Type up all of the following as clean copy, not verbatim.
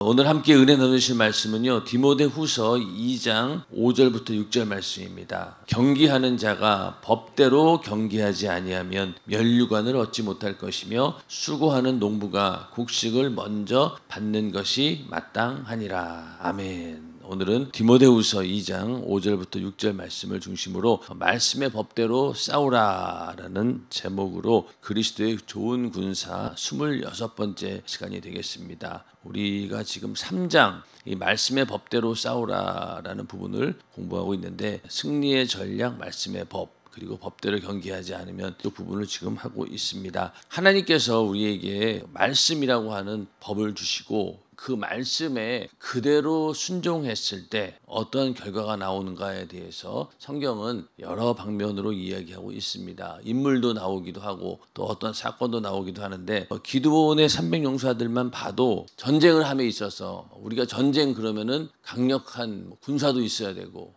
오늘 함께 은혜 나누실 말씀은요, 디모데후서 2장 5절부터 6절 말씀입니다. 경기하는 자가 법대로 경기하지 아니하면 면류관을 얻지 못할 것이며 수고하는 농부가 곡식을 먼저 받는 것이 마땅하니라. 아멘. 오늘은 디모데후서 2장 5절부터 6절 말씀을 중심으로 말씀의 법대로 싸우라라는 제목으로 그리스도의 좋은 군사 26번째 시간이 되겠습니다. 우리가 지금 3장 이 말씀의 법대로 싸우라라는 부분을 공부하고 있는데, 승리의 전략, 말씀의 법, 그리고 법대로 경기하지 않으면 그 부분을 지금 하고 있습니다. 하나님께서 우리에게 말씀이라고 하는 법을 주시고 그 말씀에 그대로 순종했을 때 어떤 결과가 나오는가에 대해서 성경은 여러 방면으로 이야기하고 있습니다. 인물도 나오기도 하고 또 어떤 사건도 나오기도 하는데, 기드온의 300용사들만 봐도 전쟁을 함에 있어서, 우리가 전쟁 그러면은 강력한 군사도 있어야 되고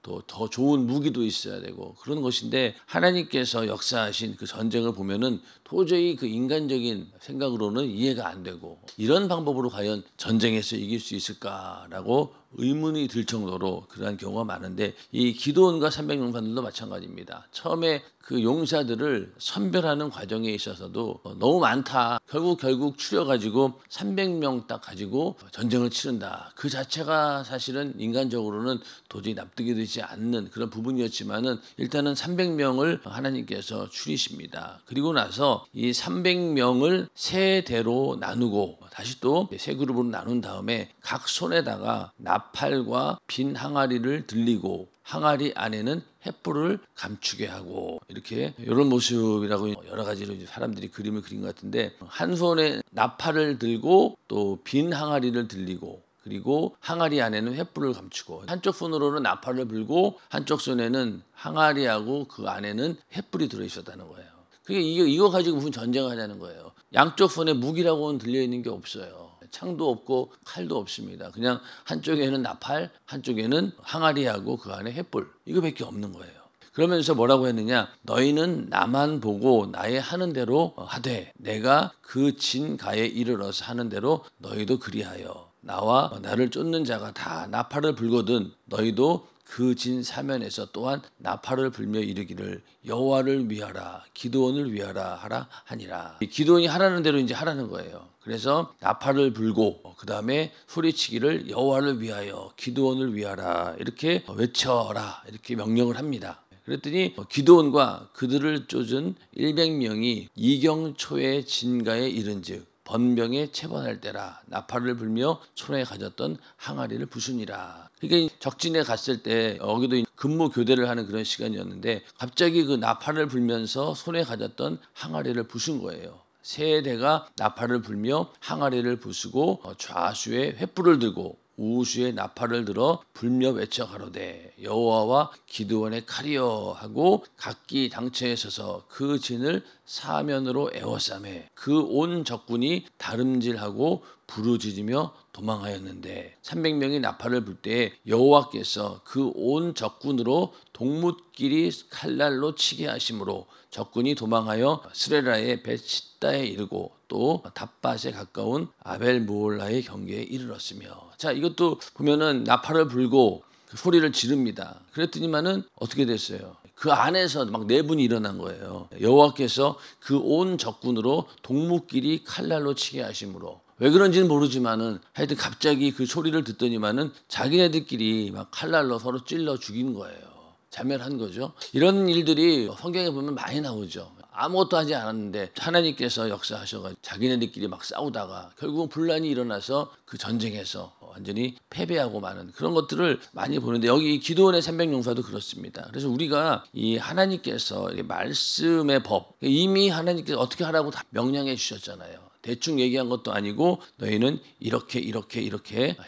또 더 좋은 무기도 있어야 되고 그런 것인데, 하나님께서 역사하신 그 전쟁을 보면은 도저히 그 인간적인 생각으로는 이해가 안 되고, 이런 방법으로 과연 전쟁에서 이길 수 있을까라고 의문이 들 정도로 그러한 경우가 많은데, 이 기드온과 300용사들도 마찬가지입니다. 처음에 그 용사들을 선별하는 과정에 있어서도 너무 많다. 결국 추려가지고 300명 딱 가지고 전쟁을 치른다. 그 자체가 사실은 인간적으로는 도저히 납득이 되지 않는 그런 부분이었지만은, 일단은 300명을 하나님께서 추리십니다. 그리고 나서 이 300명을 세 대로 나누고 다시 또 세 그룹으로 나눈 다음에 각 손에다가 나팔과 빈 항아리를 들리고 항아리 안에는 횃불을 감추게 하고, 이렇게 이런 모습이라고 여러 가지로 사람들이 그림을 그린 것 같은데, 한 손에 나팔을 들고 또 빈 항아리를 들리고, 그리고 항아리 안에는 횃불을 감추고, 한쪽 손으로는 나팔을 불고 한쪽 손에는 항아리하고 그 안에는 횃불이 들어있었다는 거예요. 그게 이거 가지고 무슨 전쟁을 하냐는 거예요. 양쪽 손에 무기라고는 들려있는 게 없어요. 창도 없고 칼도 없습니다. 그냥 한쪽에는 나팔, 한쪽에는 항아리하고 그 안에 횃불, 이거밖에 없는 거예요. 그러면서 뭐라고 했느냐? 너희는 나만 보고 나의 하는 대로 하되 내가 그 진가에 이르러서 하는 대로 너희도 그리하여, 나와 나를 쫓는 자가 다 나팔을 불거든 너희도 그 진 사면에서 또한 나팔을 불며 이르기를 여호와를 위하라, 기드온을 위하라 하라 하니라. 기드온이 하라는 대로 이제 하라는 거예요. 그래서 나팔을 불고 그 다음에 소리치기를 여호와를 위하여, 기드온을 위하라 이렇게 외쳐라, 이렇게 명령을 합니다. 그랬더니 기드온과 그들을 쫓은 100명이 이경초의 진가에 이른즉 번병에 체번할 때라 나팔을 불며 손에 가졌던 항아리를 부수니라. 그러니까 적진에 갔을 때 여기도 근무 교대를 하는 그런 시간이었는데, 갑자기 그 나팔을 불면서 손에 가졌던 항아리를 부순 거예요. 세 대가 나팔을 불며 항아리를 부수고 좌수에 횃불을 들고 우수에 나팔을 들어 불며 외쳐 가로되 여호와와 기드온의 칼이여 하고 각기 당처에 서서 그 진을 사면으로 에워싸매 그 온 적군이 다름질하고 부르짖으며 도망하였는데, 300명이 나팔을 불 때에 여호와께서 그 온 적군으로 동뭇길이 칼날로 치게 하심으로 적군이 도망하여 스레라의 벳시다에 이르고 또 답밭에 가까운 아벨무올라의 경계에 이르렀으며. 자, 이것도 보면은 나팔을 불고 그 소리를 지릅니다. 그랬더니만은 어떻게 됐어요? 그 안에서 막 내분이 일어난 거예요. 여호와께서 그 온 적군으로 동뭇길이 칼날로 치게 하심으로. 왜 그런지는 모르지만은 하여튼 갑자기 그 소리를 듣더니만은 자기네들끼리 막 칼날로 서로 찔러 죽인 거예요. 자멸한 거죠. 이런 일들이 성경에 보면 많이 나오죠. 아무것도 하지 않았는데 하나님께서 역사하셔가지고 자기네들끼리 막 싸우다가 결국은 분란이 일어나서 그 전쟁에서 완전히 패배하고 마는 그런 것들을 많이 보는데, 여기 기드온의 300용사도 그렇습니다. 그래서 우리가 이 하나님께서 말씀의 법, 이미 하나님께서 어떻게 하라고 다 명령해 주셨잖아요. 대충 얘기한 것도 아니고 너희는 이렇게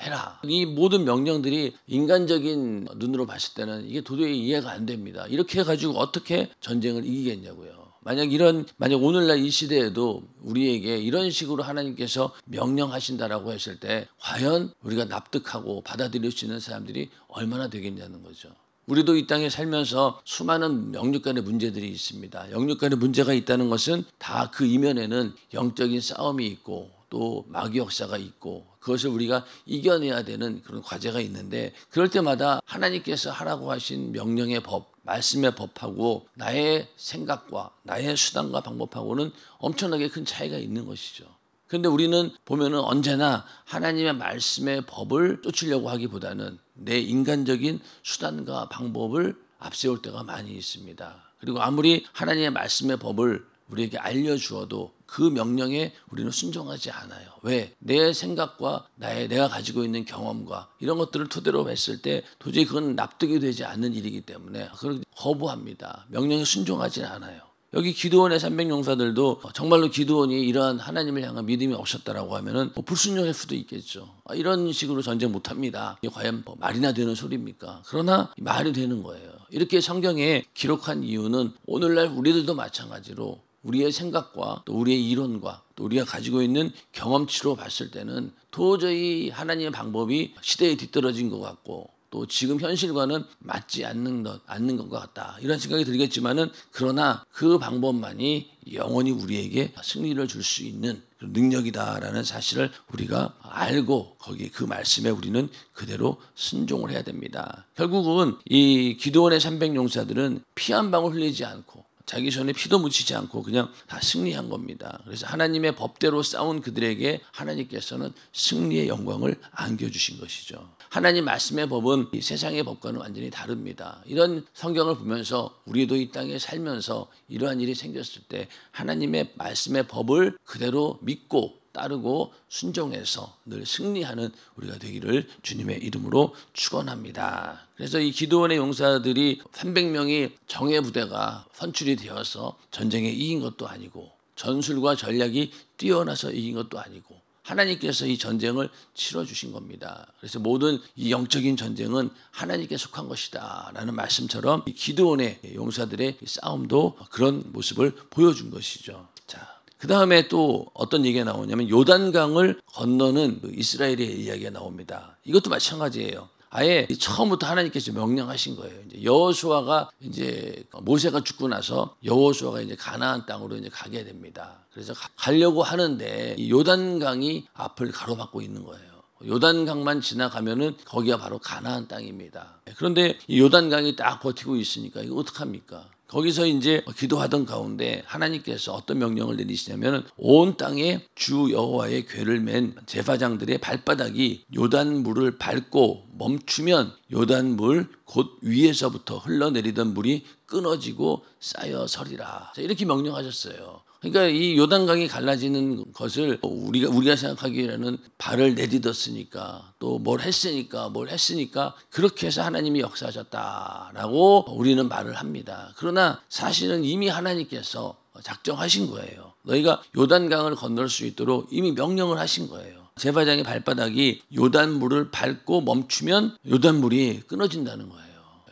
해라. 이 모든 명령들이 인간적인 눈으로 봤을 때는 이게 도저히 이해가 안 됩니다. 이렇게 해가지고 어떻게 전쟁을 이기겠냐고요. 만약 오늘날 이 시대에도 우리에게 이런 식으로 하나님께서 명령하신다라고 했을 때 과연 우리가 납득하고 받아들일 수 있는 사람들이 얼마나 되겠냐는 거죠. 우리도 이 땅에 살면서 수많은 영육 간의 문제들이 있습니다. 영육 간의 문제가 있다는 것은 다 그 이면에는 영적인 싸움이 있고 또 마귀 역사가 있고 그것을 우리가 이겨내야 되는 그런 과제가 있는데 그럴 때마다 하나님께서 하라고 하신 명령의 법, 말씀의 법하고 나의 생각과 나의 수단과 방법하고는 엄청나게 큰 차이가 있는 것이죠. 그런데 우리는 보면은 언제나 하나님의 말씀의 법을 쫓으려고 하기보다는 내 인간적인 수단과 방법을 앞세울 때가 많이 있습니다. 그리고 아무리 하나님의 말씀의 법을 우리에게 알려주어도 그 명령에 우리는 순종하지 않아요. 왜? 내 생각과 내가 가지고 있는 경험과 이런 것들을 토대로 했을 때 도저히 그건 납득이 되지 않는 일이기 때문에 그걸 거부합니다. 명령에 순종하지 않아요. 여기 기드온의 300용사들도 정말로 기드온이 이러한 하나님을 향한 믿음이 없었다라고 하면은 불순종할 수도 있겠죠. 이런 식으로 전쟁 못합니다. 이게 과연 말이나 되는 소리입니까? 그러나 말이 되는 거예요. 이렇게 성경에 기록한 이유는 오늘날 우리들도 마찬가지로 우리의 생각과 또 우리의 이론과 또 우리가 가지고 있는 경험치로 봤을 때는 도저히 하나님의 방법이 시대에 뒤떨어진 것 같고 또 지금 현실과는 맞지 않는 것 같다. 이런 생각이 들겠지만은 그러나 그 방법만이 영원히 우리에게 승리를 줄 수 있는 능력이다라는 사실을 우리가 알고 거기에 그 말씀에 우리는 그대로 순종을 해야 됩니다. 결국은 이 기드온의 300용사들은 피 한 방울 흘리지 않고 자기 손에 피도 묻히지 않고 그냥 다 승리한 겁니다. 그래서 하나님의 법대로 싸운 그들에게 하나님께서는 승리의 영광을 안겨주신 것이죠. 하나님 말씀의 법은 이 세상의 법과는 완전히 다릅니다. 이런 성경을 보면서 우리도 이 땅에 살면서 이러한 일이 생겼을 때 하나님의 말씀의 법을 그대로 믿고 따르고 순종해서 늘 승리하는 우리가 되기를 주님의 이름으로 축원합니다. 그래서 이 기드온의 용사들이 300명이 정예 부대가 선출이 되어서 전쟁에 이긴 것도 아니고 전술과 전략이 뛰어나서 이긴 것도 아니고 하나님께서 이 전쟁을 치러주신 겁니다. 그래서 모든 이 영적인 전쟁은 하나님께 속한 것이다 라는 말씀처럼 이 기드온의 용사들의 싸움도 그런 모습을 보여준 것이죠. 자, 그 다음에 또 어떤 얘기가 나오냐면 요단강을 건너는 이스라엘의 이야기가 나옵니다. 이것도 마찬가지예요. 아예 처음부터 하나님께서 명령하신 거예요. 이제 여호수아가 이제 모세가 죽고 나서 여호수아가 이제 가나안 땅으로 이제 가게 됩니다. 그래서 가려고 하는데 이 요단강이 앞을 가로막고 있는 거예요. 요단강만 지나가면은 거기가 바로 가나안 땅입니다. 그런데 이 요단강이 딱 버티고 있으니까 이거 어떡합니까? 거기서 이제 기도하던 가운데 하나님께서 어떤 명령을 내리시냐면 온 땅에 주 여호와의 궤를 맨 제사장들의 발바닥이 요단물을 밟고 멈추면 요단물 곧 위에서부터 흘러내리던 물이 끊어지고 쌓여 서리라. 이렇게 명령하셨어요. 그러니까 이 요단강이 갈라지는 것을 우리가 생각하기에는 발을 내딛었으니까 또 뭘 했으니까 그렇게 해서 하나님이 역사하셨다라고 우리는 말을 합니다. 그러나 사실은 이미 하나님께서 작정하신 거예요. 너희가 요단강을 건널 수 있도록 이미 명령을 하신 거예요. 제사장의 발바닥이 요단물을 밟고 멈추면 요단물이 끊어진다는 거예요.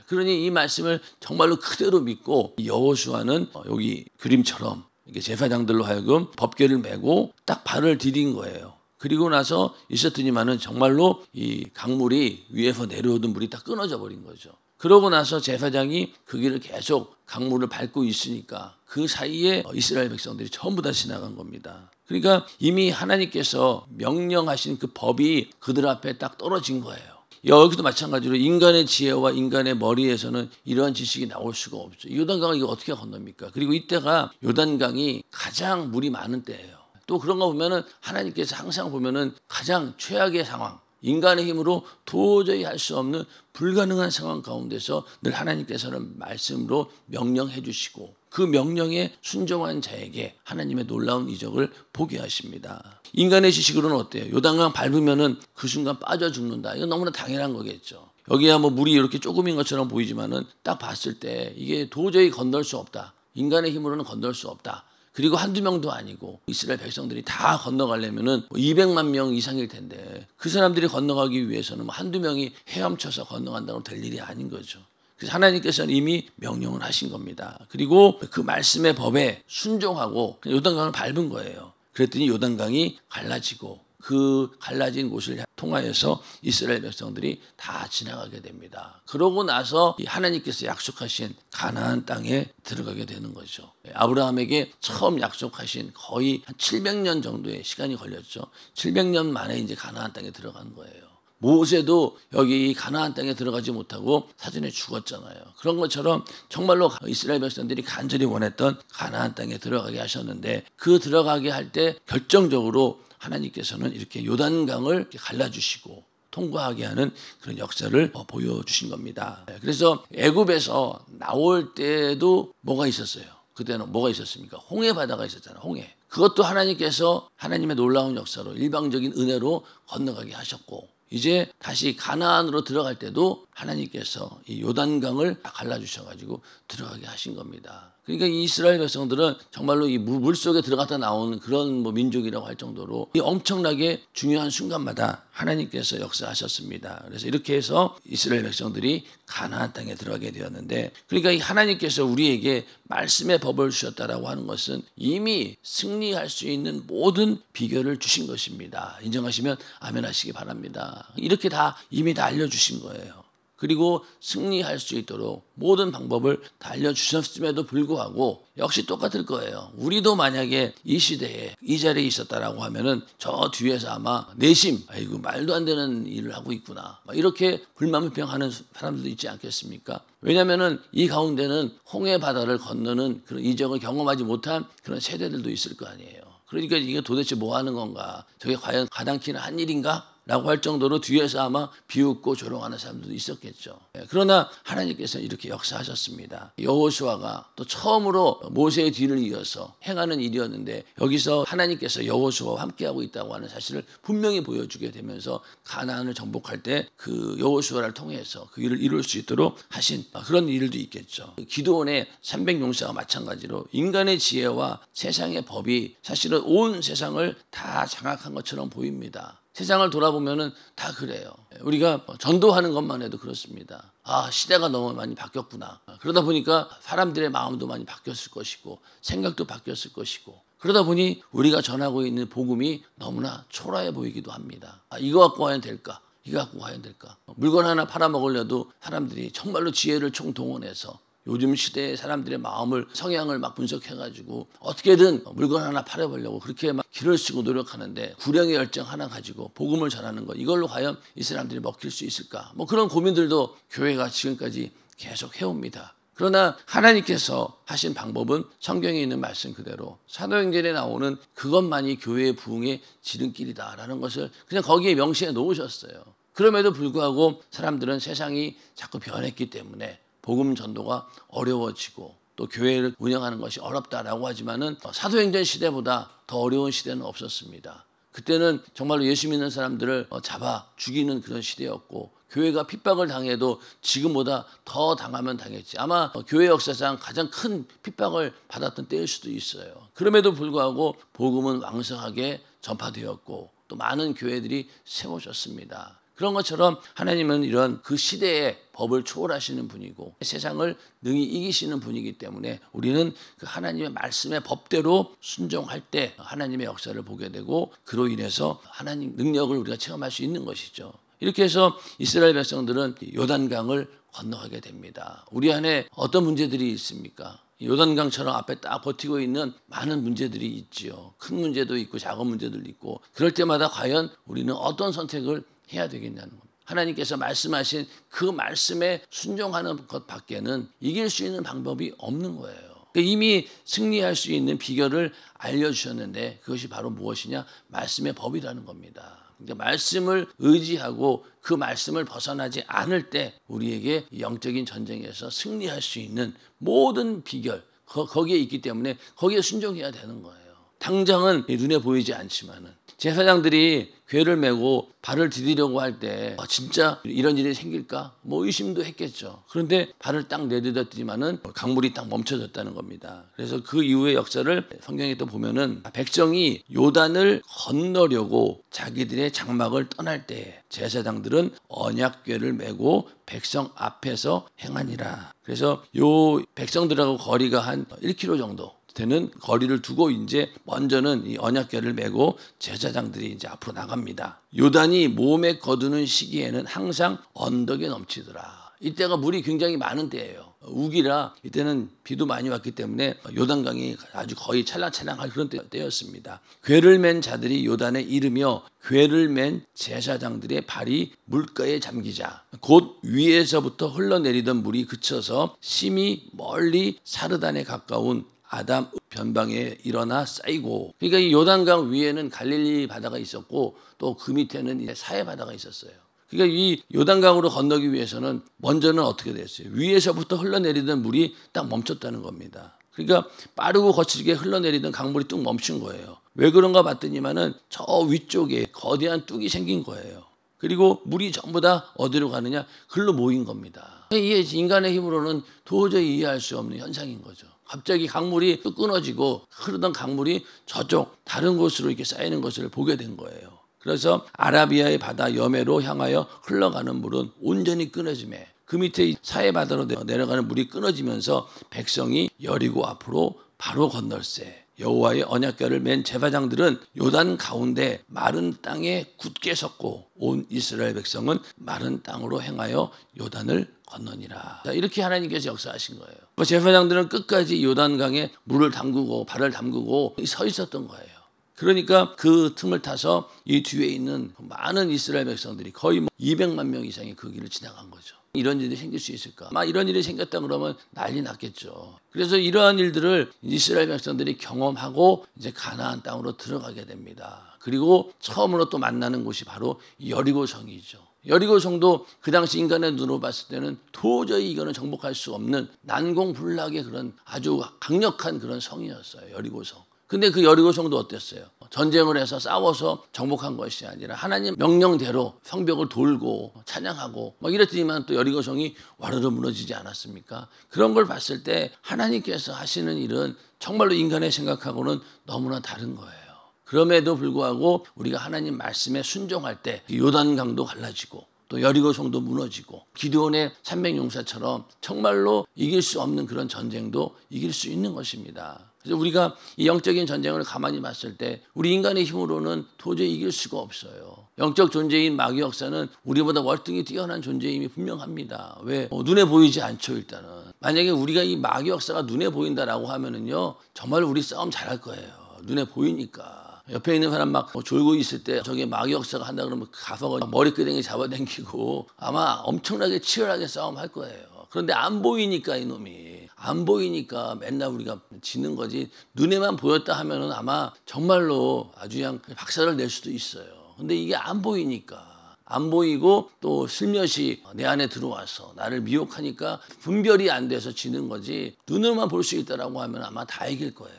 그러니 이 말씀을 정말로 그대로 믿고 여호수아는 여기 그림처럼 이게 제사장들로 하여금 법궤를 메고 딱 발을 디딘 거예요. 그리고 나서 있었더니만은 정말로 이 강물이 위에서 내려오던 물이 다 끊어져 버린 거죠. 그러고 나서 제사장이 그 길을 계속 강물을 밟고 있으니까 그 사이에 이스라엘 백성들이 전부 다 지나간 겁니다. 그러니까 이미 하나님께서 명령하신 그 법이 그들 앞에 딱 떨어진 거예요. 여기도 마찬가지로 인간의 지혜와 인간의 머리에서는 이러한 지식이 나올 수가 없죠. 요단강을 이거 어떻게 건넙니까? 그리고 이때가 요단강이 가장 물이 많은 때예요. 또 그런 거 보면은 하나님께서 항상 보면은 가장 최악의 상황, 인간의 힘으로 도저히 할 수 없는 불가능한 상황 가운데서 늘 하나님께서는 말씀으로 명령해 주시고 그 명령에 순종한 자에게 하나님의 놀라운 이적을 보게 하십니다. 인간의 지식으로는 어때요? 요단강 밟으면은 그 순간 빠져 죽는다. 이건 너무나 당연한 거겠죠. 여기야 뭐 물이 이렇게 조금인 것처럼 보이지만은 딱 봤을 때 이게 도저히 건널 수 없다. 인간의 힘으로는 건널 수 없다. 그리고 한두 명도 아니고 이스라엘 백성들이 다 건너가려면은 200만 명 이상일 텐데 그 사람들이 건너가기 위해서는 한두 명이 헤엄쳐서 건너간다고 될 일이 아닌 거죠. 그래서 하나님께서는 이미 명령을 하신 겁니다. 그리고 그 말씀의 법에 순종하고 요단강을 밟은 거예요. 그랬더니 요단강이 갈라지고 그 갈라진 곳을 통하여서 이스라엘 백성들이 다 지나가게 됩니다. 그러고 나서 하나님께서 약속하신 가나안 땅에 들어가게 되는 거죠. 아브라함에게 처음 약속하신 거의 한 700년 정도의 시간이 걸렸죠. 700년 만에 이제 가나안 땅에 들어간 거예요. 모세도 여기 가나안 땅에 들어가지 못하고 사전에 죽었잖아요. 그런 것처럼 정말로 이스라엘 백성들이 간절히 원했던 가나안 땅에 들어가게 하셨는데, 그 들어가게 할 때 결정적으로 하나님께서는 이렇게 요단강을 갈라주시고 통과하게 하는 그런 역사를 보여주신 겁니다. 그래서 애굽에서 나올 때도 뭐가 있었어요? 그때는 뭐가 있었습니까? 홍해 바다가 있었잖아요. 홍해. 그것도 하나님께서 하나님의 놀라운 역사로 일방적인 은혜로 건너가게 하셨고, 이제 다시 가나안으로 들어갈 때도 하나님께서 이 요단강을 갈라주셔가지고 들어가게 하신 겁니다. 그러니까 이 이스라엘 백성들은 정말로 이 물속에 들어갔다 나오는 그런 민족이라고 할 정도로 이 엄청나게 중요한 순간마다 하나님께서 역사하셨습니다. 그래서 이렇게 해서 이스라엘 백성들이 가나안 땅에 들어가게 되었는데, 그러니까 이 하나님께서 우리에게 말씀의 법을 주셨다라고 하는 것은 이미 승리할 수 있는 모든 비결을 주신 것입니다. 인정하시면 아멘 하시기 바랍니다. 이렇게 다 이미 다 알려주신 거예요. 그리고 승리할 수 있도록 모든 방법을 다 알려주셨음에도 불구하고 역시 똑같을 거예요. 우리도 만약에 이 시대에 이 자리에 있었다라고 하면은 저 뒤에서 아마 내심, 아이고 말도 안 되는 일을 하고 있구나, 이렇게 불만불평하는 사람들도 있지 않겠습니까? 왜냐하면은 이 가운데는 홍해 바다를 건너는 그런 이적을 경험하지 못한 그런 세대들도 있을 거 아니에요. 그러니까 이게 도대체 뭐 하는 건가? 저게 과연 가당키는 한 일인가? 라고 할 정도로 뒤에서 아마 비웃고 조롱하는 사람들도 있었겠죠. 그러나 하나님께서 이렇게 역사하셨습니다. 여호수아가 또 처음으로 모세의 뒤를 이어서 행하는 일이었는데, 여기서 하나님께서 여호수아와 함께하고 있다고 하는 사실을 분명히 보여주게 되면서 가나안을 정복할 때 그 여호수아를 통해서 그 일을 이룰 수 있도록 하신 그런 일도 있겠죠. 기드온의 300용사와 마찬가지로 인간의 지혜와 세상의 법이 사실은 온 세상을 다 장악한 것처럼 보입니다. 세상을 돌아보면은 다 그래요. 우리가 전도하는 것만 해도 그렇습니다. 아, 시대가 너무 많이 바뀌었구나. 그러다 보니까 사람들의 마음도 많이 바뀌었을 것이고 생각도 바뀌었을 것이고, 그러다 보니 우리가 전하고 있는 복음이 너무나 초라해 보이기도 합니다. 아, 이거 갖고 와야 될까? 이거 갖고 와야 될까? 물건 하나 팔아먹으려도 사람들이 정말로 지혜를 총동원해서 요즘 시대의 사람들의 마음을, 성향을 막 분석해가지고 어떻게든 물건 하나 팔아보려고 그렇게 막 기를 쓰고 노력하는데, 구령의 열정 하나 가지고 복음을 전하는 것, 이걸로 과연 이 사람들이 먹힐 수 있을까? 그런 고민들도 교회가 지금까지 계속 해옵니다. 그러나 하나님께서 하신 방법은 성경에 있는 말씀 그대로 사도행전에 나오는 그것만이 교회의 부흥의 지름길이다라는 것을 그냥 거기에 명시해 놓으셨어요. 그럼에도 불구하고 사람들은 세상이 자꾸 변했기 때문에 복음 전도가 어려워지고 또 교회를 운영하는 것이 어렵다라고 하지만은 사도행전 시대보다 더 어려운 시대는 없었습니다. 그때는 정말로 예수 믿는 사람들을 잡아 죽이는 그런 시대였고, 교회가 핍박을 당해도 지금보다 더 당하면 당했지, 아마 교회 역사상 가장 큰 핍박을 받았던 때일 수도 있어요. 그럼에도 불구하고 복음은 왕성하게 전파되었고 또 많은 교회들이 세워졌습니다. 그런 것처럼 하나님은 이런 그 시대의 법을 초월하시는 분이고 세상을 능히 이기시는 분이기 때문에 우리는 그 하나님의 말씀의 법대로 순종할 때 하나님의 역사를 보게 되고, 그로 인해서 하나님 능력을 우리가 체험할 수 있는 것이죠. 이렇게 해서 이스라엘 백성들은 요단강을 건너가게 됩니다. 우리 안에 어떤 문제들이 있습니까? 요단강처럼 앞에 딱 버티고 있는 많은 문제들이 있지요. 큰 문제도 있고 작은 문제들도 있고, 그럴 때마다 과연 우리는 어떤 선택을 해야 되겠냐는 겁니다. 하나님께서 말씀하신 그 말씀에 순종하는 것 밖에는 이길 수 있는 방법이 없는 거예요. 이미 승리할 수 있는 비결을 알려주셨는데 그것이 바로 무엇이냐? 말씀의 법이라는 겁니다. 그러니까 말씀을 의지하고 그 말씀을 벗어나지 않을 때 우리에게 영적인 전쟁에서 승리할 수 있는 모든 비결, 거기에 있기 때문에 거기에 순종해야 되는 거예요. 당장은 눈에 보이지 않지만은 제사장들이 궤를 메고 발을 디디려고 할 때 진짜 이런 일이 생길까? 의심도 했겠죠. 그런데 발을 딱 내딛었지만은 강물이 딱 멈춰졌다는 겁니다. 그래서 그 이후의 역사를 성경에 또 보면은 백성이 요단을 건너려고 자기들의 장막을 떠날 때 제사장들은 언약궤를 메고 백성 앞에서 행하니라. 그래서 요 백성들하고 거리가 한 1km 정도 되는 거리를 두고 이제 먼저는 이 언약궤를 메고 제사장들이 이제 앞으로 나갑니다. 요단이 몸에 거두는 시기에는 항상 언덕에 넘치더라. 이때가 물이 굉장히 많은 때예요. 우기라 이때는 비도 많이 왔기 때문에 요단강이 아주 거의 찰랑찰랑할 그런 때였습니다. 궤를 맨 자들이 요단에 이르며 궤를 맨 제사장들의 발이 물가에 잠기자 곧 위에서부터 흘러내리던 물이 그쳐서 심히 멀리 사르단에 가까운 아담 변방에 일어나 쌓이고, 그러니까 이 요단강 위에는 갈릴리 바다가 있었고 또 그 밑에는 이제 사해 바다가 있었어요. 그러니까 이 요단강으로 건너기 위해서는 먼저는 어떻게 됐어요? 위에서부터 흘러내리던 물이 딱 멈췄다는 겁니다. 그러니까 빠르고 거칠게 흘러내리던 강물이 뚝 멈춘 거예요. 왜 그런가 봤더니만은 저 위쪽에 거대한 뚝이 생긴 거예요. 그리고 물이 전부 다 어디로 가느냐? 글로 모인 겁니다. 이게 인간의 힘으로는 도저히 이해할 수 없는 현상인 거죠. 갑자기 강물이 뚝 끊어지고 흐르던 강물이 저쪽 다른 곳으로 이렇게 쌓이는 것을 보게 된 거예요. 그래서 아라비아의 바다 여매로 향하여 흘러가는 물은 온전히 끊어지매 그 밑에 사해 바다로 내려가는 물이 끊어지면서 백성이 여리고 앞으로 바로 건널세. 여호와의 언약궤를 맨 제사장들은 요단 가운데 마른 땅에 굳게 섰고 온 이스라엘 백성은 마른 땅으로 행하여 요단을 건너니라. 자, 이렇게 하나님께서 역사하신 거예요. 제사장들은 끝까지 요단강에 물을 담그고 발을 담그고 서 있었던 거예요. 그러니까 그 틈을 타서 이 뒤에 있는 많은 이스라엘 백성들이 거의 200만 명 이상이 그 길을 지나간 거죠. 이런 일이 생길 수 있을까? 이런 일이 생겼다 그러면 난리 났겠죠. 그래서 이러한 일들을 이스라엘 백성들이 경험하고 이제 가나안 땅으로 들어가게 됩니다. 그리고 처음으로 또 만나는 곳이 바로 여리고성이죠. 여리고성도 그 당시 인간의 눈으로 봤을 때는 도저히 이거는 정복할 수 없는 난공불락의 그런 아주 강력한 그런 성이었어요. 여리고성. 근데 그 여리고성도 어땠어요? 전쟁을 해서 싸워서 정복한 것이 아니라 하나님 명령대로 성벽을 돌고 찬양하고 이랬더니만 또 여리고성이 와르르 무너지지 않았습니까? 그런 걸 봤을 때 하나님께서 하시는 일은 정말로 인간의 생각하고는 너무나 다른 거예요. 그럼에도 불구하고 우리가 하나님 말씀에 순종할 때 요단강도 갈라지고 또 여리고성도 무너지고 기드온의 300용사처럼 정말로 이길 수 없는 그런 전쟁도 이길 수 있는 것입니다. 그래서 우리가 이 영적인 전쟁을 가만히 봤을 때 우리 인간의 힘으로는 도저히 이길 수가 없어요. 영적 존재인 마귀 역사는 우리보다 월등히 뛰어난 존재임이 분명합니다. 왜? 눈에 보이지 않죠. 일단은 만약에 우리가 이 마귀 역사가 눈에 보인다라고 하면은요 정말 우리 싸움 잘할 거예요. 눈에 보이니까. 옆에 있는 사람 막 졸고 있을 때 저게 마귀 역사가 한다 그러면 가서 머리끄댕이 잡아당기고 아마 엄청나게 치열하게 싸움할 거예요. 그런데 안 보이니까 이놈이 안 보이니까 맨날 우리가 지는 거지. 눈에만 보였다 하면은 아마 정말로 아주 그냥 박살을 낼 수도 있어요. 근데 이게 안 보이니까 안 보이고 또 슬며시 내 안에 들어와서 나를 미혹하니까 분별이 안 돼서 지는 거지. 눈으로만 볼 수 있다라고 하면 아마 다 이길 거예요.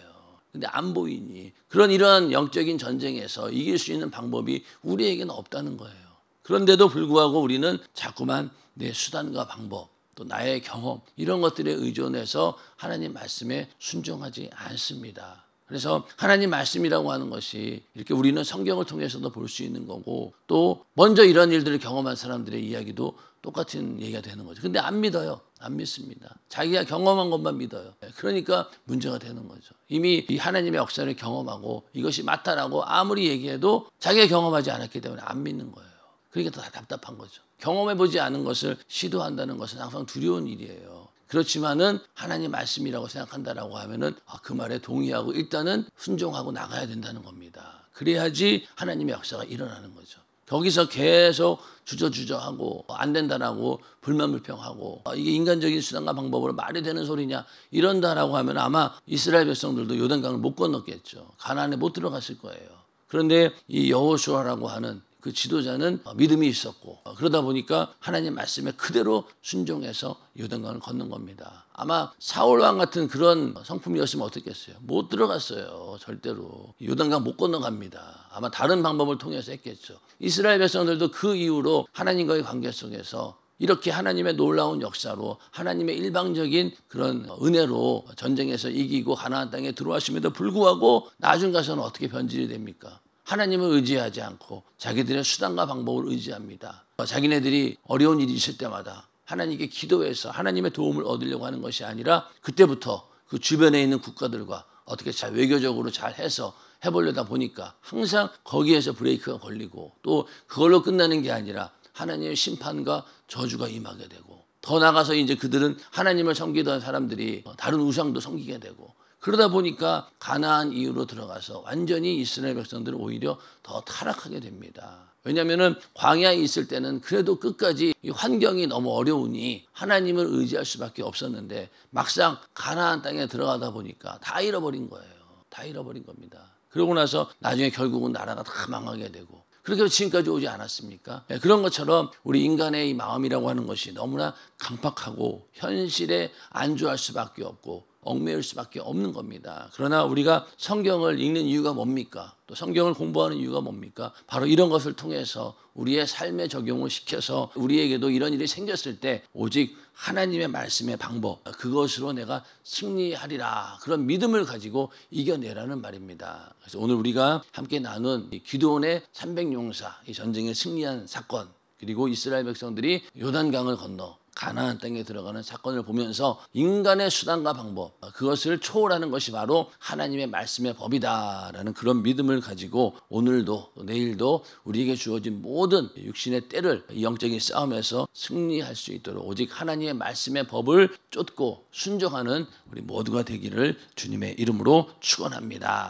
근데 안 보이니 그런 이러한 영적인 전쟁에서 이길 수 있는 방법이 우리에게는 없다는 거예요. 그런데도 불구하고 우리는 자꾸만 내 수단과 방법 또 나의 경험 이런 것들에 의존해서 하나님 말씀에 순종하지 않습니다. 그래서 하나님 말씀이라고 하는 것이 이렇게 우리는 성경을 통해서도 볼 수 있는 거고 또 먼저 이런 일들을 경험한 사람들의 이야기도 똑같은 얘기가 되는 거죠. 근데 안 믿어요. 안 믿습니다. 자기가 경험한 것만 믿어요. 그러니까 문제가 되는 거죠. 이미 이 하나님의 역사를 경험하고 이것이 맞다라고 아무리 얘기해도 자기가 경험하지 않았기 때문에 안 믿는 거예요. 그러니까 더 답답한 거죠. 경험해보지 않은 것을 시도한다는 것은 항상 두려운 일이에요. 그렇지만은 하나님 말씀이라고 생각한다라고 하면은 그 말에 동의하고 일단은 순종하고 나가야 된다는 겁니다. 그래야지 하나님의 역사가 일어나는 거죠. 거기서 계속 주저주저하고 안 된다라고 불만불평하고 이게 인간적인 수단과 방법으로 말이 되는 소리냐 이런다라고 하면 아마 이스라엘 백성들도 요단강을 못 건넜겠죠. 가나안에 못 들어갔을 거예요. 그런데 이 여호수아라고 하는 그 지도자는 믿음이 있었고 그러다 보니까 하나님 말씀에 그대로 순종해서 요단강을 건넌 겁니다. 아마 사울왕 같은 그런 성품이었으면 어떻겠어요? 못 들어갔어요. 절대로. 요단강 못 건너갑니다. 아마 다른 방법을 통해서 했겠죠. 이스라엘 백성들도 그 이후로 하나님과의 관계 속에서 이렇게 하나님의 놀라운 역사로 하나님의 일방적인 그런 은혜로 전쟁에서 이기고 가나안 땅에 들어왔음에도 불구하고 나중 가서는 어떻게 변질이 됩니까? 하나님을 의지하지 않고 자기들의 수단과 방법을 의지합니다. 자기네들이 어려운 일이 있을 때마다 하나님께 기도해서 하나님의 도움을 얻으려고 하는 것이 아니라 그때부터 그 주변에 있는 국가들과 어떻게 잘 외교적으로 잘 해서 해보려다 보니까 항상 거기에서 브레이크가 걸리고 또 그걸로 끝나는 게 아니라 하나님의 심판과 저주가 임하게 되고 더 나아가서 이제 그들은 하나님을 섬기던 사람들이 다른 우상도 섬기게 되고 그러다 보니까 가나안 이후로 들어가서 완전히 이스라엘 백성들은 오히려 더 타락하게 됩니다. 왜냐하면 광야에 있을 때는 그래도 끝까지 이 환경이 너무 어려우니 하나님을 의지할 수밖에 없었는데 막상 가나안 땅에 들어가다 보니까 다 잃어버린 거예요. 다 잃어버린 겁니다. 그러고 나서 나중에 결국은 나라가 다 망하게 되고 그렇게 지금까지 오지 않았습니까? 그런 것처럼 우리 인간의 이 마음이라고 하는 것이 너무나 강팍하고 현실에 안주할 수밖에 없고 얽매일 수밖에 없는 겁니다. 그러나 우리가 성경을 읽는 이유가 뭡니까? 또 성경을 공부하는 이유가 뭡니까? 바로 이런 것을 통해서 우리의 삶에 적용을 시켜서 우리에게도 이런 일이 생겼을 때 오직 하나님의 말씀의 방법 그것으로 내가 승리하리라 그런 믿음을 가지고 이겨내라는 말입니다. 그래서 오늘 우리가 함께 나눈 이 기드온의 300용사 이 전쟁에 승리한 사건 그리고 이스라엘 백성들이 요단강을 건너 가나안 땅에 들어가는 사건을 보면서 인간의 수단과 방법 그것을 초월하는 것이 바로 하나님의 말씀의 법이다라는 그런 믿음을 가지고 오늘도 내일도 우리에게 주어진 모든 육신의 때를 영적인 싸움에서 승리할 수 있도록 오직 하나님의 말씀의 법을 쫓고 순종하는 우리 모두가 되기를 주님의 이름으로 축원합니다.